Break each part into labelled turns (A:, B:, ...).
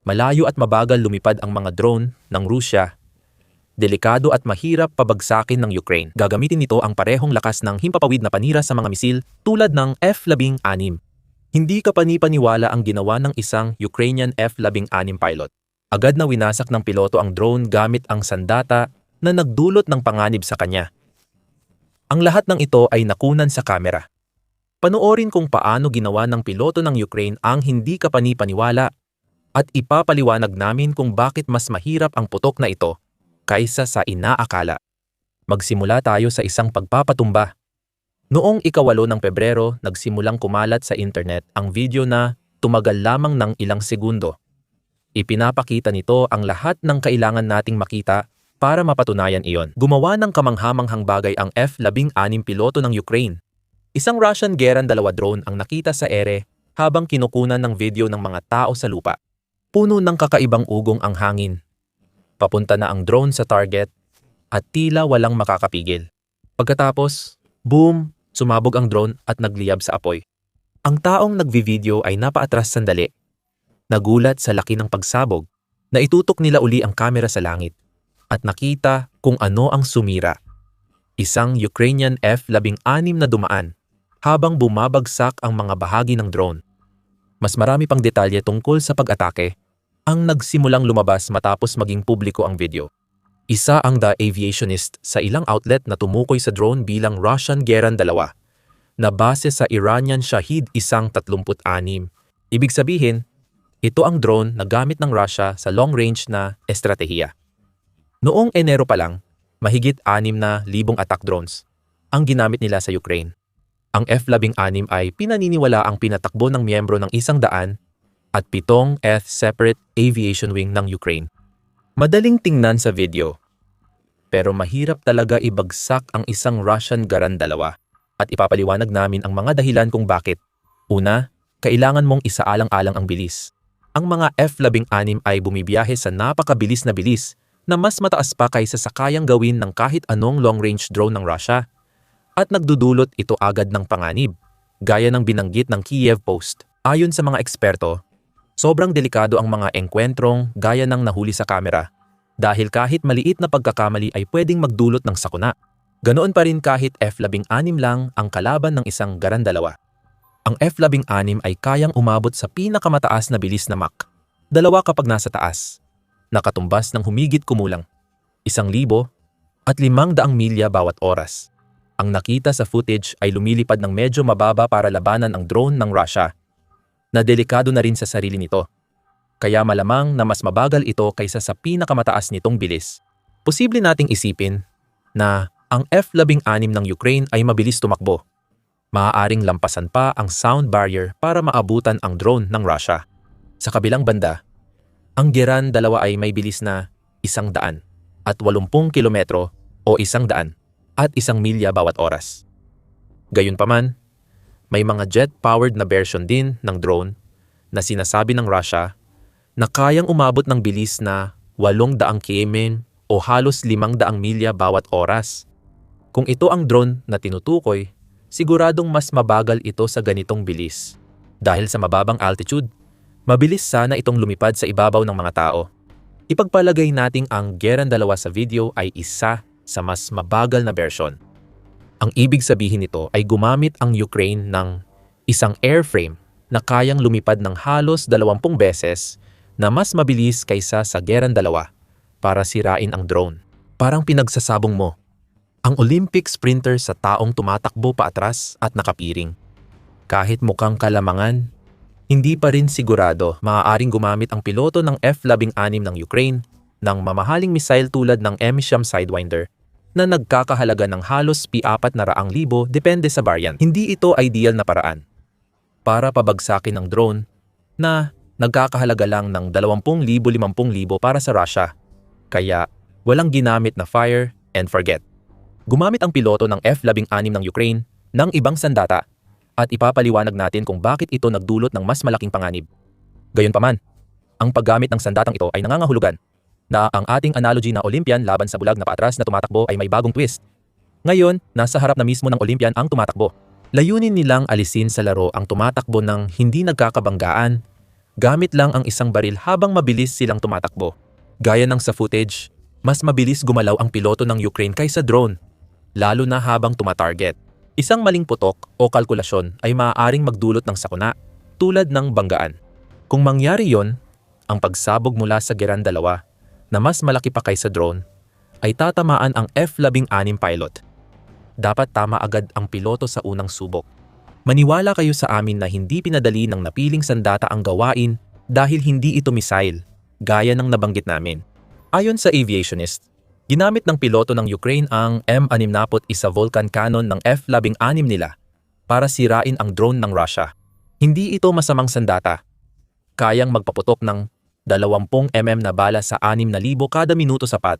A: Malayo at mabagal lumipad ang mga drone ng Rusya. Delikado at mahirap pabagsakin ng Ukraine. Gagamitin nito ang parehong lakas ng himpapawid na panira sa mga misil tulad ng F-16. Hindi kapani-paniwala ang ginawa ng isang Ukrainian F-16 pilot. Agad na winasak ng piloto ang drone gamit ang sandata na nagdulot ng panganib sa kanya. Ang lahat ng ito ay nakunan sa kamera. Panoorin kung paano ginawa ng piloto ng Ukraine ang hindi kapani-paniwala at ipapaliwanag namin kung bakit mas mahirap ang putok na ito kaysa sa inaakala. Magsimula tayo sa isang pagpapatumba. Noong 8 ng Pebrero, nagsimulang kumalat sa internet ang video na tumagal lamang ng ilang segundo. Ipinapakita nito ang lahat ng kailangan nating makita para mapatunayan iyon. Gumawa ng kamanghamanghang bagay ang F-16 piloto ng Ukraine. Isang Russian Geran-2 drone ang nakita sa ere habang kinukunan ng video ng mga tao sa lupa. Puno ng kakaibang ugong ang hangin. Papunta na ang drone sa target at tila walang makakapigil. Pagkatapos, boom! Sumabog ang drone at nagliyab sa apoy. Ang taong nagvi-video ay napaatras sandali. Nagulat sa laki ng pagsabog. Naitutok nila uli ang kamera sa langit at nakita kung ano ang sumira. Isang Ukrainian F-16 na dumaan habang bumabagsak ang mga bahagi ng drone. Mas marami pang detalye tungkol sa pag-atake ang nagsimulang lumabas matapos maging publiko ang video. Isa ang The Aviationist sa ilang outlet na tumukoy sa drone bilang Russian Geran-2 na base sa Iranian Shahid 136. Ibig sabihin, ito ang drone na gamit ng Russia sa long-range na estratehiya. Noong Enero pa lang, mahigit 6,000 attack drones ang ginamit nila sa Ukraine. Ang F-16 ay pinaniniwala ang pinatakbo ng miyembro ng 100 at 7 Separate Aviation Wing ng Ukraine. Madaling tingnan sa video, pero mahirap talaga ibagsak ang isang Russian Geran-2 at ipapaliwanag namin ang mga dahilan kung bakit. Una, kailangan mong isaalang-alang ang bilis. Ang mga F-16 ay bumibiyahe sa napakabilis na bilis na mas mataas pa kaysa sa kayang gawin ng kahit anong long-range drone ng Russia at nagdudulot ito agad ng panganib, gaya ng binanggit ng Kiev Post. Ayon sa mga eksperto, sobrang delikado ang mga engkwentrong gaya ng nahuli sa kamera dahil kahit maliit na pagkakamali ay pwedeng magdulot ng sakuna. Ganoon pa rin kahit F-16 lang ang kalaban ng isang Geran-2. Ang F-16 ay kayang umabot sa pinakamataas na bilis na Mach 2 kapag nasa taas, nakatumbas ng humigit kumulang 1,000 at 500 milya bawat oras. Ang nakita sa footage ay lumilipad ng medyo mababa para labanan ang drone ng Russia na delikado na rin sa sarili nito. Kaya malamang na mas mabagal ito kaysa sa pinakamataas nitong bilis. Posible nating isipin na ang F-16 ng Ukraine ay mabilis tumakbo. Maaaring lampasan pa ang sound barrier para maabutan ang drone ng Russia. Sa kabilang banda, ang Geran-2 ay may bilis na 100 at 80 kilometro o 100 at 1 milya bawat oras. Gayunpaman, may mga jet-powered na version din ng drone na sinasabi ng Russia na kayang umabot ng bilis na 800 km o halos 500 milya bawat oras. Kung ito ang drone na tinutukoy, siguradong mas mabagal ito sa ganitong bilis. Dahil sa mababang altitude, mabilis sana itong lumipad sa ibabaw ng mga tao. Ipagpalagay nating ang Geran-2 sa video ay isa sa mas mabagal na version. Ang ibig sabihin nito ay gumamit ang Ukraine ng isang airframe na kayang lumipad ng halos 20 beses na mas mabilis kaysa sa Geran-2 para sirain ang drone. Parang pinagsasabong mo ang Olympic sprinter sa taong tumatakbo paatras at nakapiring. Kahit mukhang kalamangan, hindi pa rin sigurado maaaring gumamit ang piloto ng F-16 ng Ukraine ng mamahaling missile tulad ng M-SHAM Sidewinder na nagkakahalaga ng halos pi-400,000 depende sa variant. Hindi ito ideal na paraan para pabagsakin ang drone na nagkakahalaga lang ng 20,000-50,000 para sa Russia. Kaya walang ginamit na fire and forget. Gumamit ang piloto ng F-16 ng Ukraine ng ibang sandata at ipapaliwanag natin kung bakit ito nagdulot ng mas malaking panganib. Gayunpaman, ang paggamit ng sandatang ito ay nangangahulugan na ang ating analogy na Olympian laban sa bulag na paatras na tumatakbo ay may bagong twist. Ngayon, nasa harap na mismo ng Olympian ang tumatakbo. Layunin nilang alisin sa laro ang tumatakbo ng hindi nagkakabanggaan gamit lang ang isang baril habang mabilis silang tumatakbo. Gaya ng sa footage, mas mabilis gumalaw ang piloto ng Ukraine kaysa drone, lalo na habang tumatarget. Isang maling putok o kalkulasyon ay maaaring magdulot ng sakuna, tulad ng banggaan. Kung mangyari yon, ang pagsabog mula sa Geran 2, na mas malaki pa kaysa drone, ay tatamaan ang F-16 pilot. Dapat tama agad ang piloto sa unang subok. Maniwala kayo sa amin na hindi pinadali ng napiling sandata ang gawain dahil hindi ito missile, gaya ng nabanggit namin. Ayon sa aviationist, ginamit ng piloto ng Ukraine ang M61 Vulcan cannon ng F-16 nila para sirain ang drone ng Russia. Hindi ito masamang sandata. Kayang magpaputok ng 20 na bala sa 6,000 kada minuto sapat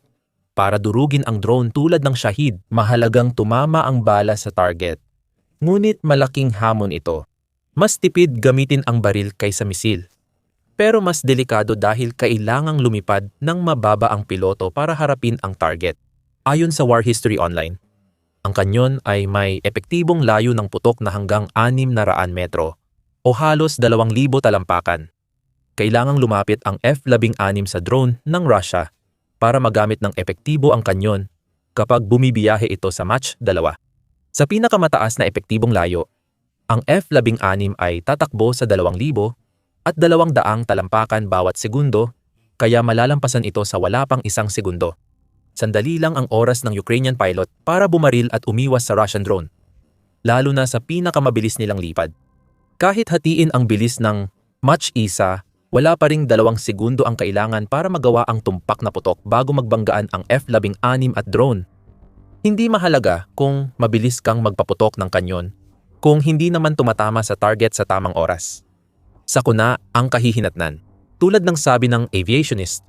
A: para durugin ang drone tulad ng Shahid. Mahalagang tumama ang bala sa target. Ngunit malaking hamon ito. Mas tipid gamitin ang baril kaysa misil. Pero mas delikado dahil kailangang lumipad ng mababa ang piloto para harapin ang target. Ayon sa War History Online, ang kanyon ay may epektibong layo ng putok na hanggang 600 metro o halos 2,000 talampakan. Kailangang lumapit ang F-16 sa drone ng Russia para magamit ng epektibo ang kanyon kapag bumibiyahe ito sa Mach 2. Sa pinakamataas na epektibong layo, ang F-16 ay tatakbo sa 2,000 at 200 talampakan bawat segundo, kaya malalampasan ito sa wala pang 1 segundo. Sandali lang ang oras ng Ukrainian pilot para bumaril at umiwas sa Russian drone, lalo na sa pinakamabilis nilang lipad. Kahit hatiin ang bilis ng Mach 1, wala pa ring 2 segundo ang kailangan para magawa ang tumpak na putok bago magbanggaan ang F-16 at drone. Hindi mahalaga kung mabilis kang magpaputok ng kanyon kung hindi naman tumatama sa target sa tamang oras. Sakuna ang kahihinatnan. Tulad ng sabi ng aviationist,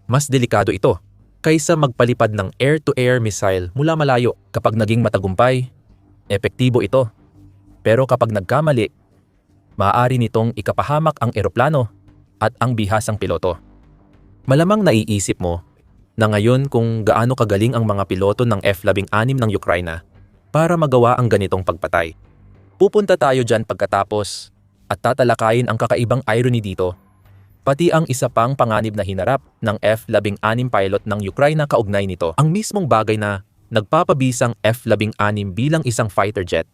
A: mas delikado ito kaysa magpalipad ng air-to-air missile mula malayo. Kapag naging matagumpay, epektibo ito. Pero kapag nagkamali, maaari nitong ikapahamak ang eroplano at ang bihasang piloto. Malamang naiisip mo na ngayon kung gaano kagaling ang mga piloto ng F-16 ng Ukraine para magawa ang ganitong pagpatay. Pupunta tayo dyan pagkatapos at tatalakayin ang kakaibang irony dito, pati ang isa pang panganib na hinarap ng F-16 pilot ng Ukraine kaugnay nito. Ang mismong bagay na nagpapabisang F-16 bilang isang fighter jet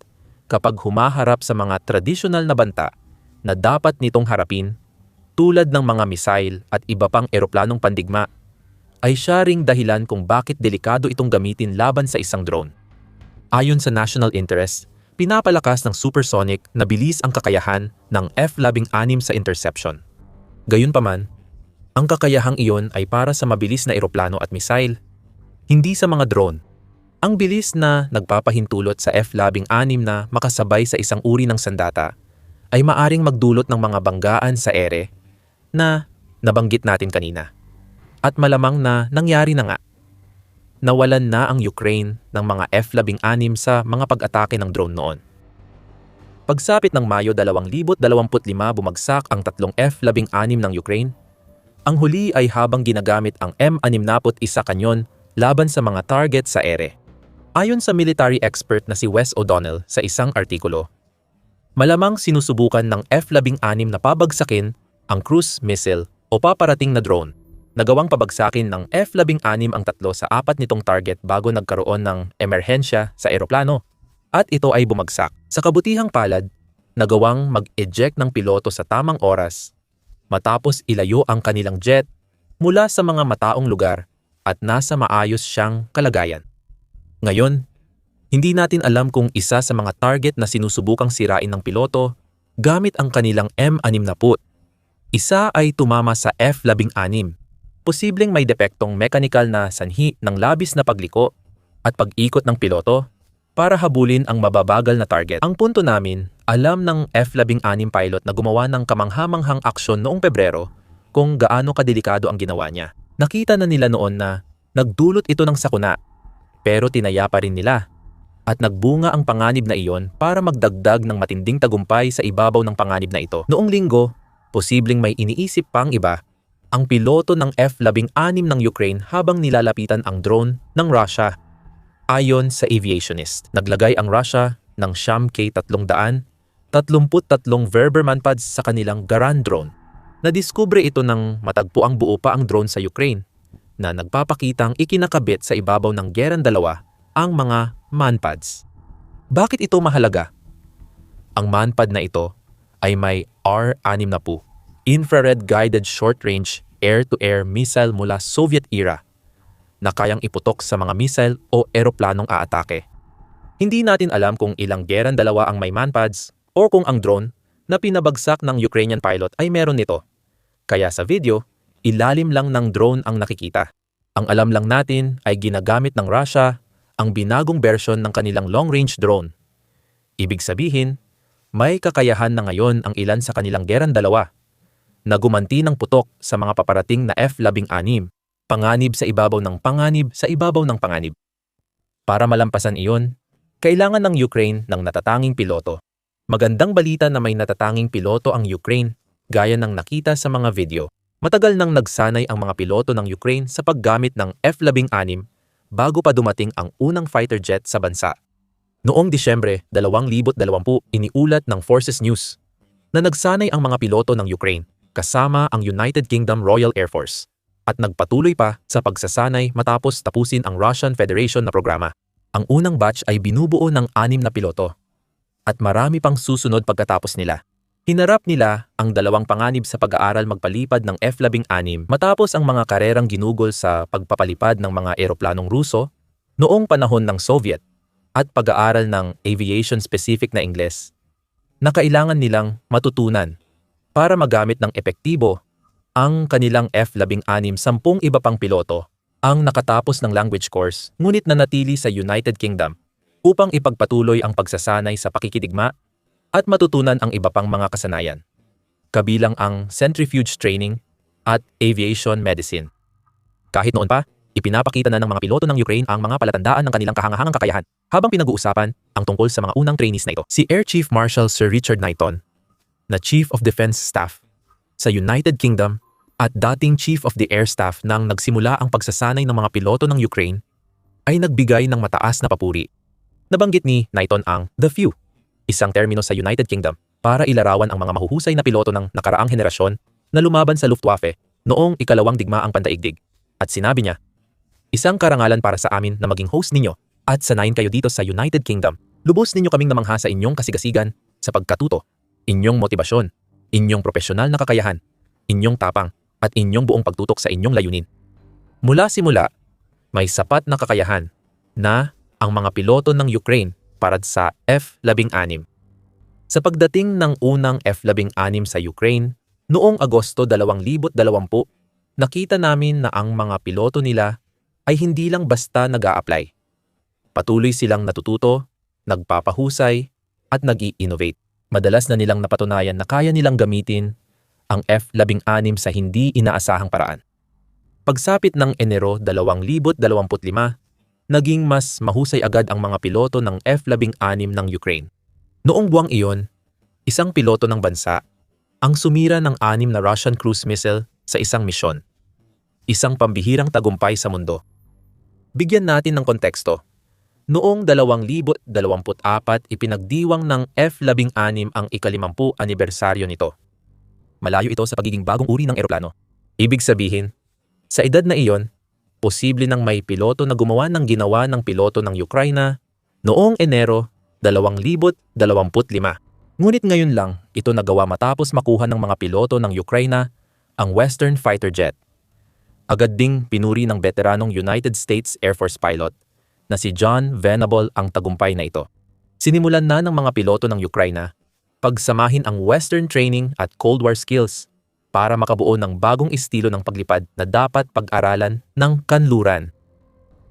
A: kapag humaharap sa mga tradisyonal na banta na dapat nitong harapin, tulad ng mga missile at iba pang eroplanong pandigma, ay siya ring dahilan kung bakit delikado itong gamitin laban sa isang drone. Ayon sa national interest, pinapalakas ng supersonic na bilis ang kakayahan ng F-16 sa interception. Gayunpaman, ang kakayahang iyon ay para sa mabilis na eroplano at missile, hindi sa mga drone. Ang bilis na nagpapahintulot sa F-16 na makasabay sa isang uri ng sandata ay maaring magdulot ng mga banggaan sa ere na nabanggit natin kanina. At malamang na nangyari na nga. Nawalan na ang Ukraine ng mga F-16 sa mga pag-atake ng drone noon. Pagsapit ng Mayo 2025 bumagsak ang 3 F-16 ng Ukraine. Ang huli ay habang ginagamit ang M61 kanyon laban sa mga target sa ere. Ayon sa military expert na si Wes O'Donnell sa isang artikulo, malamang sinusubukan ng F-16 na pabagsakin ang cruise missile o paparating na drone. Nagawang pabagsakin ng F-16 ang 3 sa 4 nitong target bago nagkaroon ng emerhensya sa eroplano at ito ay bumagsak. Sa kabutihang palad, nagawang mag-eject ng piloto sa tamang oras matapos ilayo ang kanilang jet mula sa mga mataong lugar at nasa maayos siyang kalagayan. Ngayon, hindi natin alam kung isa sa mga target na sinusubukang sirain ng piloto gamit ang kanilang M60. Isa ay tumama sa F-16. Posibleng may depektong mekanikal na sanhi ng labis na pagliko at pag-ikot ng piloto para habulin ang mababagal na target. Ang punto namin, alam ng F-16 pilot na gumawa ng kamanghamanghang aksyon noong Pebrero kung gaano kadelikado ang ginawa niya. Nakita na nila noon na nagdulot ito ng sakuna, pero tinaya pa rin nila. At nagbunga ang panganib na iyon para magdagdag ng matinding tagumpay sa ibabaw ng panganib na ito. Noong linggo, posibleng may iniisip pang iba ang piloto ng F-16 ng Ukraine habang nilalapitan ang drone ng Russia. Ayon sa aviationist, naglagay ang Russia ng Sham K-300, 33 Verber manpads sa kanilang Garan drone. Nadiskubre ito ng matagpuang buo pa ang drone sa Ukraine na nagpapakitang ikinakabit sa ibabaw ng Geran 2 ang mga manpads. Bakit ito mahalaga? Ang manpad na ito ay may R-60, infrared guided short-range air-to-air missile mula Soviet era na kayang iputok sa mga missile o eroplanong aatake. Hindi natin alam kung ilang Geran 2 ang may manpads o kung ang drone na pinabagsak ng Ukrainian pilot ay meron nito. Kaya sa video, ilalim lang ng drone ang nakikita. Ang alam lang natin ay ginagamit ng Russia ang binagong version ng kanilang long-range drone. Ibig sabihin, may kakayahan na ngayon ang ilan sa kanilang Geran 2 na gumanti ng putok sa mga paparating na F-16, panganib sa ibabaw ng panganib sa ibabaw ng panganib. Para malampasan iyon, kailangan ng Ukraine ng natatanging piloto. Magandang balita na may natatanging piloto ang Ukraine gaya ng nakita sa mga video. Matagal nang nagsanay ang mga piloto ng Ukraine sa paggamit ng F-16 bago pa dumating ang unang fighter jet sa bansa. Noong Disyembre 2020, iniulat ng Forces News na nagsanay ang mga piloto ng Ukraine kasama ang United Kingdom Royal Air Force at nagpatuloy pa sa pagsasanay matapos tapusin ang Russian Federation na programa. Ang unang batch ay binubuo ng 6 na piloto at marami pang susunod pagkatapos nila. Hinarap nila ang 2 panganib sa pag-aaral magpalipad ng F-16 matapos ang mga karerang ginugol sa pagpapalipad ng mga eroplanong Ruso noong panahon ng Soviet at pag-aaral ng aviation-specific na Ingles na kailangan nilang matutunan para magamit ng epektibo ang kanilang F-16. 10 iba pang piloto ang nakatapos ng language course ngunit nanatili sa United Kingdom upang ipagpatuloy ang pagsasanay sa pakikidigma at matutunan ang iba pang mga kasanayan, kabilang ang centrifuge training at aviation medicine. Kahit noon pa, ipinapakita na ng mga piloto ng Ukraine ang mga palatandaan ng kanilang kahangahangang kakayahan habang pinag-uusapan ang tungkol sa mga unang trainees na ito. Si Air Chief Marshal Sir Richard Knighton, na Chief of Defense Staff sa United Kingdom at dating Chief of the Air Staff nang nagsimula ang pagsasanay ng mga piloto ng Ukraine, ay nagbigay ng mataas na papuri. Nabanggit ni Knighton ang The Few, isang termino sa United Kingdom para ilarawan ang mga mahuhusay na piloto ng nakaraang henerasyon na lumaban sa Luftwaffe noong ikalawang digmaang pandaigdig. At sinabi niya, "Isang karangalan para sa amin na maging host ninyo at sanayin kayo dito sa United Kingdom. Lubos ninyo kaming namangha sa inyong kasigasigan sa pagkatuto, inyong motibasyon, inyong profesional na kakayahan, inyong tapang, at inyong buong pagtutok sa inyong layunin." Mula simula, may sapat na kakayahan na ang mga piloto ng Ukraine para sa F-16. Sa pagdating ng unang F-16 sa Ukraine, noong Agosto 2020, nakita namin na ang mga piloto nila ay hindi lang basta nag-a-apply. Patuloy silang natututo, nagpapahusay, at nag-i-innovate. Madalas na nilang napatunayan na kaya nilang gamitin ang F-16 sa hindi inaasahang paraan. Pagsapit ng Enero 2025, naging mas mahusay agad ang mga piloto ng F-16 ng Ukraine. Noong buwang iyon, isang piloto ng bansa ang sumira ng 6 na Russian cruise missile sa isang misyon. Isang pambihirang tagumpay sa mundo. Bigyan natin ng konteksto. Noong 2024, ipinagdiwang ng F-16 ang ika-50 anibersaryo nito. Malayo ito sa pagiging bagong uri ng eroplano. Ibig sabihin, sa edad na iyon, posible nang may piloto na gumawa ng ginawa ng piloto ng Ukraine noong Enero 2025. Ngunit ngayon lang ito nagawa matapos makuha ng mga piloto ng Ukraine ang Western fighter jet. Agad ding pinuri ng veteranong United States Air Force pilot na si John Venable ang tagumpay na ito. Sinimulan na ng mga piloto ng Ukraine pagsamahin ang Western training at Cold War skills para makabuo ng bagong estilo ng paglipad na dapat pag-aralan ng kanluran.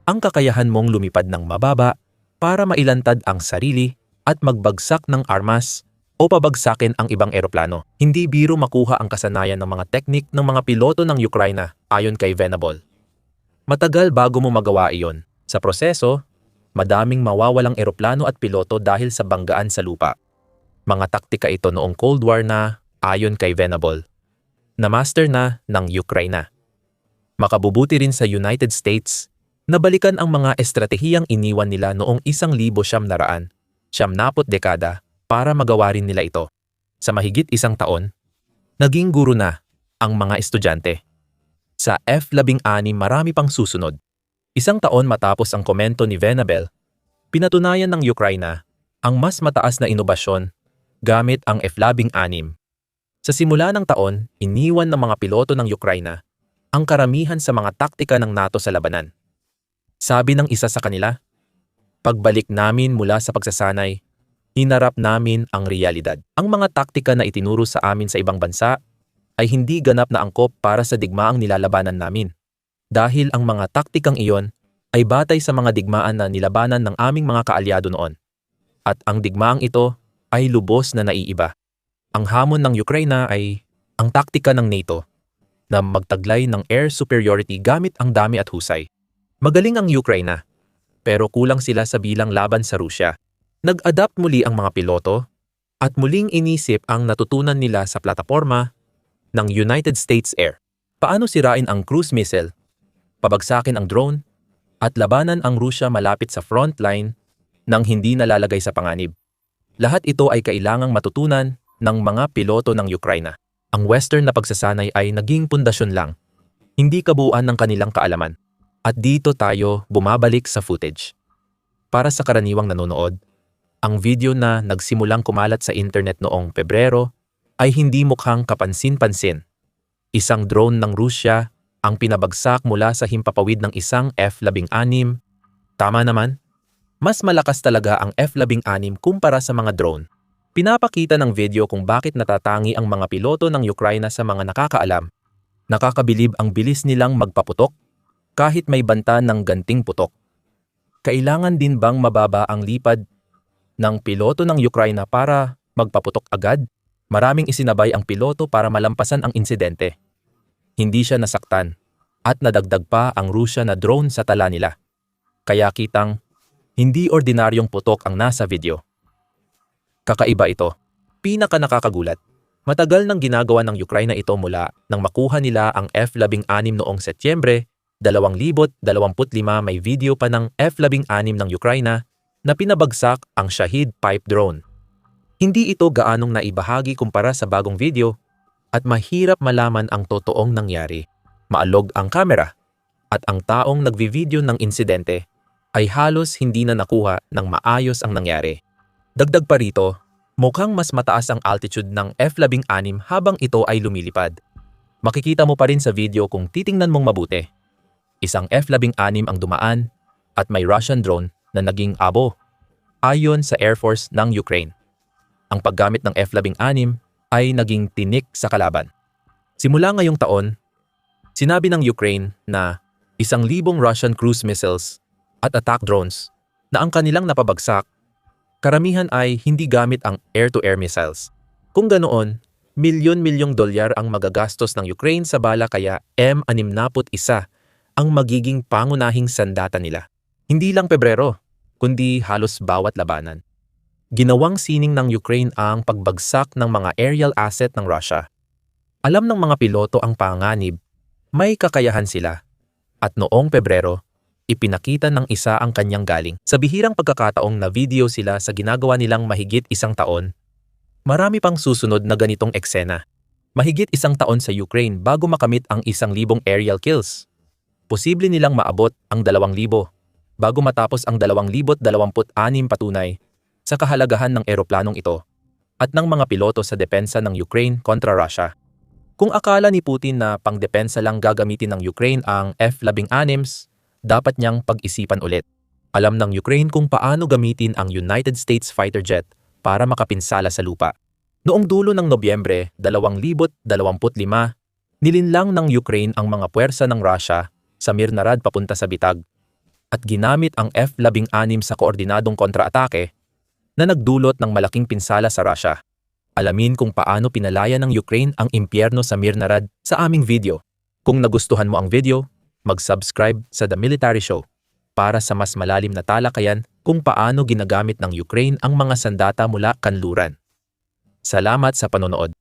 A: Ang kakayahan mong lumipad ng mababa para mailantad ang sarili at magbagsak ng armas o pabagsakin ang ibang eroplano. Hindi biro makuha ang kasanayan ng mga teknik ng mga piloto ng Ukraine ayon kay Venable. Matagal bago mo magawa iyon. Sa proseso, madaming mawawalang eroplano at piloto dahil sa banggaan sa lupa. Mga taktika ito noong Cold War na ayon kay Venable, na master na ng Ukraine. Makabubuti rin sa United States na balikan ang mga estratehiyang iniwan nila noong 1990 dekada para magawa rin nila ito. Sa mahigit 1 taon, naging guro na ang mga estudyante. Sa F-16 marami pang susunod. Isang taon matapos ang komento ni Venabel, pinatunayan ng Ukraine ang mas mataas na inobasyon gamit ang F-16. Sa simula ng taon, iniwan ng mga piloto ng Ukraine ang karamihan sa mga taktika ng NATO sa labanan. Sabi ng isa sa kanila, pagbalik namin mula sa pagsasanay, hinarap namin ang realidad. Ang mga taktika na itinuro sa amin sa ibang bansa ay hindi ganap na angkop para sa digmaang nilalabanan namin. Dahil ang mga taktikang iyon ay batay sa mga digmaan na nilabanan ng aming mga kaalyado noon. At ang digmaang ito ay lubos na naiiba. Ang hamon ng Ukraine ay ang taktika ng NATO na magtaglay ng air superiority gamit ang dami at husay. Magaling ang Ukraine, pero kulang sila sa bilang laban sa Rusya. Nag-adapt muli ang mga piloto at muling inisip ang natutunan nila sa plataporma ng United States Air. Paano sirain ang cruise missile, pabagsakin ang drone, at labanan ang Rusya malapit sa front line nang hindi nalalagay sa panganib. Lahat ito ay kailangang matutunan ng mga piloto ng Ukraine. Ang Western na pagsasanay ay naging pundasyon lang, hindi kabuuan ng kanilang kaalaman. At dito tayo bumabalik sa footage. Para sa karaniwang nanonood, ang video na nagsimulang kumalat sa internet noong Pebrero ay hindi mukhang kapansin-pansin. Isang drone ng Rusya ang pinabagsak mula sa himpapawid ng isang F-16. Tama naman, mas malakas talaga ang F-16 kumpara sa mga drone. Pinapakita ng video kung bakit natatangi ang mga piloto ng Ukraine sa mga nakakaalam. Nakakabilib ang bilis nilang magpaputok kahit may banta ng ganting putok. Kailangan din bang mababa ang lipad ng piloto ng Ukraine para magpaputok agad? Maraming isinabay ang piloto para malampasan ang insidente. Hindi siya nasaktan at nadagdag pa ang Rusya na drone sa tala nila. Kaya kitang hindi ordinaryong putok ang nasa video. Kakaiba ito. Pinaka nakakagulat. Matagal nang ginagawa ng Ukraine ito mula nang makuha nila ang F-16 noong Setyembre 2025. May video pa ng F-16 ng Ukraine na pinabagsak ang Shahid pipe drone. Hindi ito gaanong naibahagi kumpara sa bagong video at mahirap malaman ang totoong nangyari. Maalog ang kamera at ang taong nagvi-video ng insidente ay halos hindi na nakuha ng maayos ang nangyari. Dagdag pa rito, mukhang mas mataas ang altitude ng F-16 habang ito ay lumilipad. Makikita mo pa rin sa video kung titingnan mong mabuti. Isang F-16 ang dumaan at may Russian drone na naging abo, ayon sa Air Force ng Ukraine. Ang paggamit ng F-16 ay naging tinik sa kalaban. Simula ngayong taon, sinabi ng Ukraine na 1,000 Russian cruise missiles at attack drones na ang kanilang napabagsak, karamihan ay hindi gamit ang air-to-air missiles. Kung ganoon, milyon-milyong dolyar ang magagastos ng Ukraine sa bala kaya M61 ang magiging pangunahing sandata nila. Hindi lang Pebrero, kundi halos bawat labanan. Ginawang sining ng Ukraine ang pagbagsak ng mga aerial asset ng Russia. Alam ng mga piloto ang panganib, may kakayahan sila. At noong Pebrero, ipinakita ng isa ang kanyang galing. Sa bihirang pagkakataong na video sila sa ginagawa nilang mahigit 1 taon, marami pang susunod na ganitong eksena. Mahigit 1 taon sa Ukraine bago makamit ang 1,000 aerial kills. Posible nilang maabot ang 2,000 bago matapos ang 2026 patunay sa kahalagahan ng eroplanong ito at ng mga piloto sa depensa ng Ukraine kontra Russia. Kung akala ni Putin na pangdepensa lang gagamitin ng Ukraine ang F-16, dapat niyang pag-isipan ulit. Alam ng Ukraine kung paano gamitin ang United States fighter jet para makapinsala sa lupa. Noong dulo ng Nobyembre 2025, nilinlang ng Ukraine ang mga puwersa ng Russia sa Mirnarad papunta sa Bitag at ginamit ang F-16 sa koordinadong kontra-atake na nagdulot ng malaking pinsala sa Russia. Alamin kung paano pinalaya ng Ukraine ang impyerno sa Mirnarad sa aming video. Kung nagustuhan mo ang video, mag-subscribe sa The Military Show para sa mas malalim na talakayan kung paano ginagamit ng Ukraine ang mga sandata mula kanluran. Salamat sa panonood.